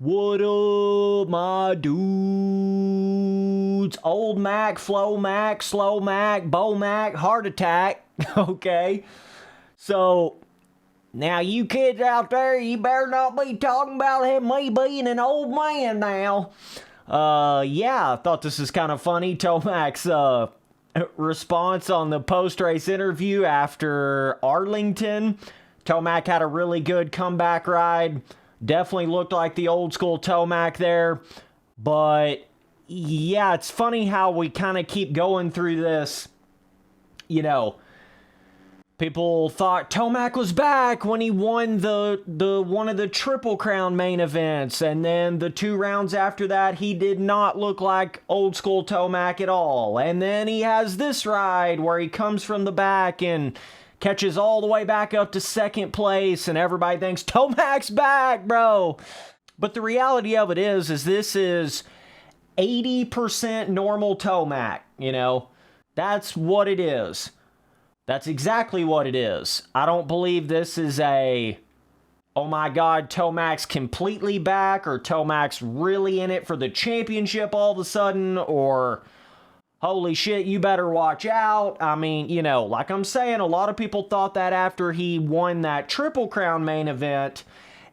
What up, my dudes? Old Mac, Flow Mac, Slow Mac, Bo Mac, Heart Attack. Okay. So, now you kids out there, you better not be talking about me being an old man now. Yeah, I thought this was kind of funny. Tomac's, response on the post-race interview after Arlington. Tomac had a really good comeback ride. Definitely looked like the old school Tomac there. But yeah, it's funny how we kind of keep going through this. You know, people thought Tomac was back when he won the one of the Triple Crown main events, and then the 2 rounds after that he did not look like old school Tomac at all. And then he has this ride where he comes from the back and catches all the way back up to second place, and everybody thinks Tomac's back, bro. But the reality of it is this is 80% normal Tomac, you know? That's what it is. That's exactly what it is. I don't believe this is a, oh my God, Tomac's completely back, or Tomac's really in it for the championship all of a sudden, or holy shit, you better watch out. I mean, you know, like I'm saying, a lot of people thought that after he won that Triple Crown main event,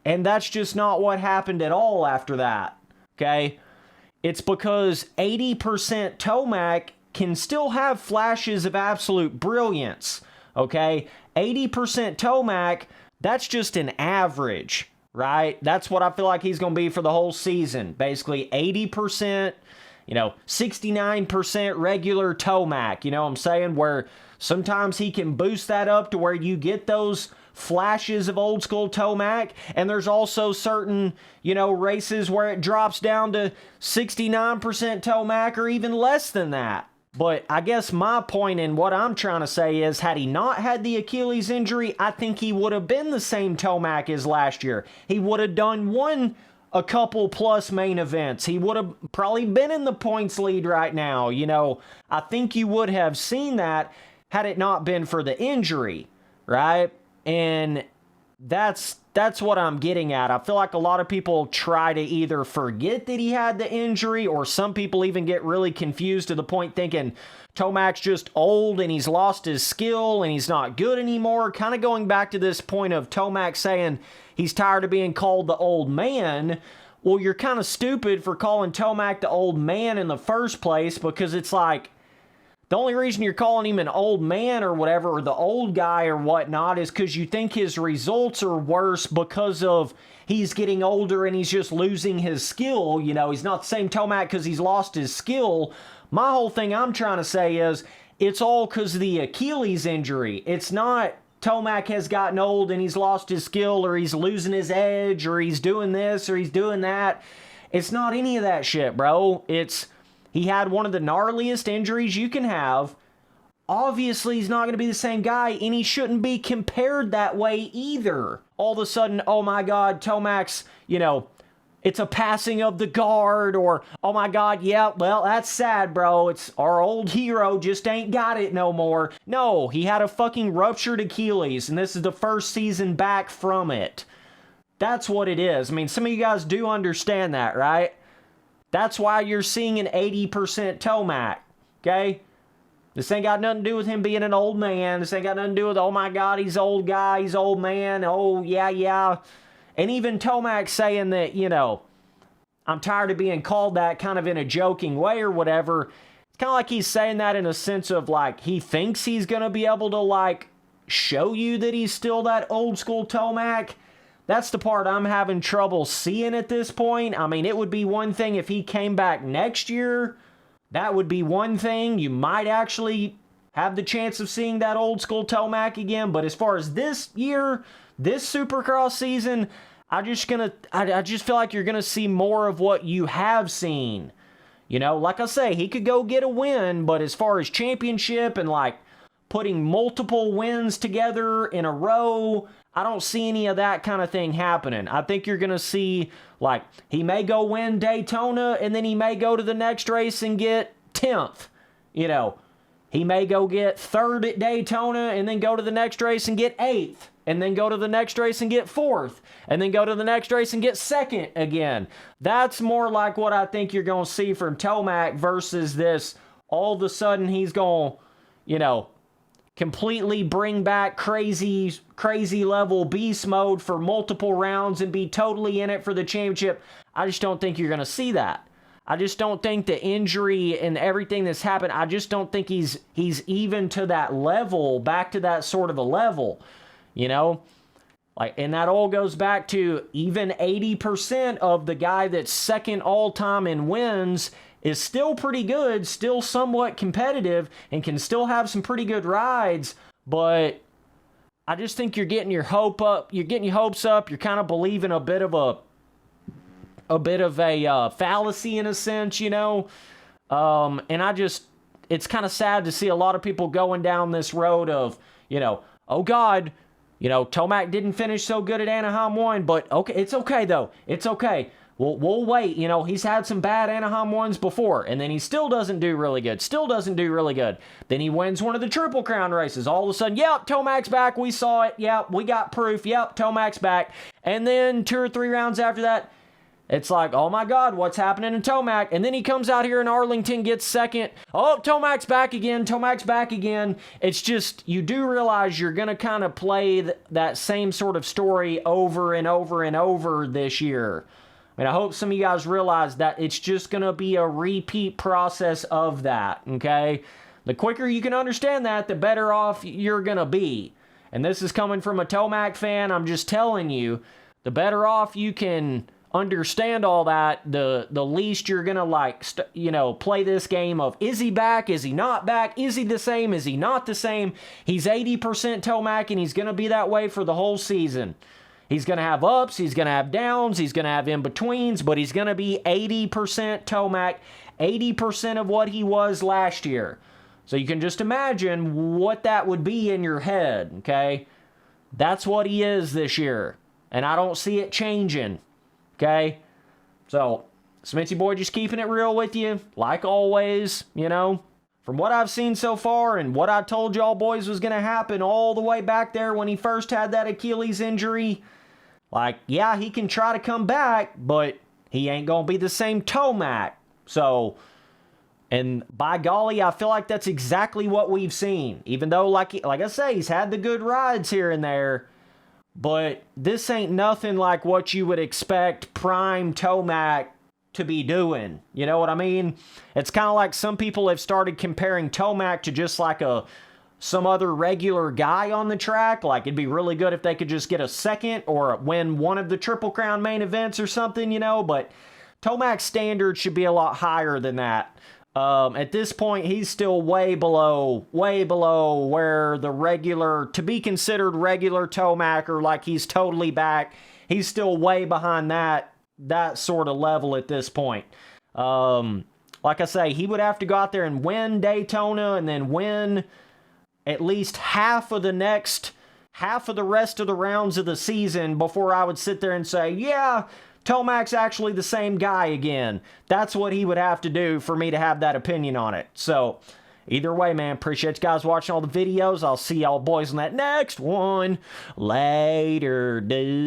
and that's just not what happened at all after that, okay? It's because 80% Tomac can still have flashes of absolute brilliance, okay? 80% Tomac, that's just an average, right? That's what I feel like he's going to be for the whole season. Basically 80%, 69% regular Tomac, you know what I'm saying? Where sometimes he can boost that up to where you get those flashes of old school Tomac, and there's also certain, races where it drops down to 69% Tomac or even less than that. But I guess my point in what I'm trying to say is, had he not had the Achilles injury, I think he would have been the same Tomac as last year. He would have won a couple plus main events. He would have probably been in the points lead right now. I think you would have seen that had it not been for the injury, right? And that's what I'm getting at. I feel like a lot of people try to either forget that he had the injury, or some people even get really confused to the point thinking Tomac's just old and he's lost his skill and he's not good anymore. Kind of going back to this point of Tomac saying he's tired of being called the old man. Well, you're kind of stupid for calling Tomac the old man in the first place, because it's like, the only reason you're calling him an old man or whatever, or the old guy or whatnot, is because you think his results are worse because of he's getting older and he's just losing his skill. He's not the same Tomac because he's lost his skill. My whole thing I'm trying to say is, it's all because of the Achilles injury. It's not Tomac has gotten old and he's lost his skill, or he's losing his edge, or he's doing this or he's doing that. It's not any of that shit, bro. He had one of the gnarliest injuries you can have. Obviously, he's not going to be the same guy, and he shouldn't be compared that way either. All of a sudden, oh my God, Tomac's, it's a passing of the guard, or, oh my God, yeah, well, that's sad, bro. It's our old hero just ain't got it no more. No, he had a fucking ruptured Achilles, and this is the first season back from it. That's what it is. I mean, some of you guys do understand that, right? That's why you're seeing an 80% Tomac, okay? This ain't got nothing to do with him being an old man. This ain't got nothing to do with, oh my God, he's old guy, he's old man, oh yeah. And even Tomac saying that, I'm tired of being called that, kind of in a joking way or whatever. It's kind of like he's saying that in a sense of, like, he thinks he's going to be able to, like, show you that he's still that old school Tomac. That's the part I'm having trouble seeing at this point. I mean, it would be one thing if he came back next year. That would be one thing. You might actually have the chance of seeing that old school Tomac again. But as far as this year, this Supercross season, I just feel like you're going to see more of what you have seen. Like I say, he could go get a win, but as far as championship and, like, putting multiple wins together in a row, I don't see any of that kind of thing happening. I think you're going to see, like, he may go win Daytona, and then he may go to the next race and get 10th. He may go get 3rd at Daytona and then go to the next race and get 8th. and then go to the next race and get 4th, and then go to the next race and get 2nd again. That's more like what I think you're going to see from Tomac versus this, all of a sudden he's going to, you know, completely bring back crazy level beast mode for multiple rounds and be totally in it for the championship. I just don't think you're going to see that. I just don't think the injury and everything that's happened, I just don't think he's even to that level, back to that sort of a level, you know? Like, and that all goes back to even 80% of the guy that's second all-time in wins is still pretty good, still somewhat competitive, and can still have some pretty good rides, but I just think you're getting your hopes up, you're kind of believing a bit of a fallacy in a sense, you know, and it's kind of sad to see a lot of people going down this road of, you know, oh God, you know, Tomac didn't finish so good at Anaheim 1, but okay, it's okay though, it's okay. We'll wait, you know, he's had some bad Anaheim 1s before, and then he still doesn't do really good, Then he wins one of the Triple Crown races. All of a sudden, yep, Tomac's back, we saw it, yep, we got proof, yep, Tomac's back. And then 2 or 3 rounds after that, it's like, oh my God, what's happening in Tomac? And then he comes out here in Arlington, gets 2nd. Oh, Tomac's back again. It's just, you do realize you're going to kind of play that same sort of story over and over and over this year. I mean, I hope some of you guys realize that it's just going to be a repeat process of that, okay? The quicker you can understand that, the better off you're going to be. And this is coming from a Tomac fan. I'm just telling you, the better off you can understand all that, the least you're going to, play this game of, is he back? Is he not back? Is he the same? Is he not the same? He's 80% Tomac, and he's going to be that way for the whole season. He's going to have ups, he's going to have downs, he's going to have in-betweens, but he's going to be 80% Tomac, 80% of what he was last year. So you can just imagine what that would be in your head, okay? That's what he is this year, and I don't see it changing, okay? So, Smithy Boy just keeping it real with you, like always, you know? From what I've seen so far and what I told y'all boys was going to happen all the way back there when he first had that Achilles injury, like, yeah, he can try to come back, but he ain't going to be the same Tomac. So, and by golly, I feel like that's exactly what we've seen. Even though, like I say, he's had the good rides here and there, but this ain't nothing like what you would expect prime Tomac to be doing. You know what I mean? It's kind of like some people have started comparing Tomac to just like some other regular guy on the track. Like, it'd be really good if they could just get a 2nd or win one of the Triple Crown main events or something, you know, but Tomac's standard should be a lot higher than that. At this point, he's still way below where the regular, to be considered regular Tomac, or like he's totally back, he's still way behind that sort of level at this point. Like I say, he would have to go out there and win Daytona and then win at least half of the rest of the rounds of the season before I would sit there and say, yeah, Tomac's actually the same guy again. That's what he would have to do for me to have that opinion on it. So, either way, man, appreciate you guys watching all the videos. I'll see y'all boys in that next one. Later, dudes.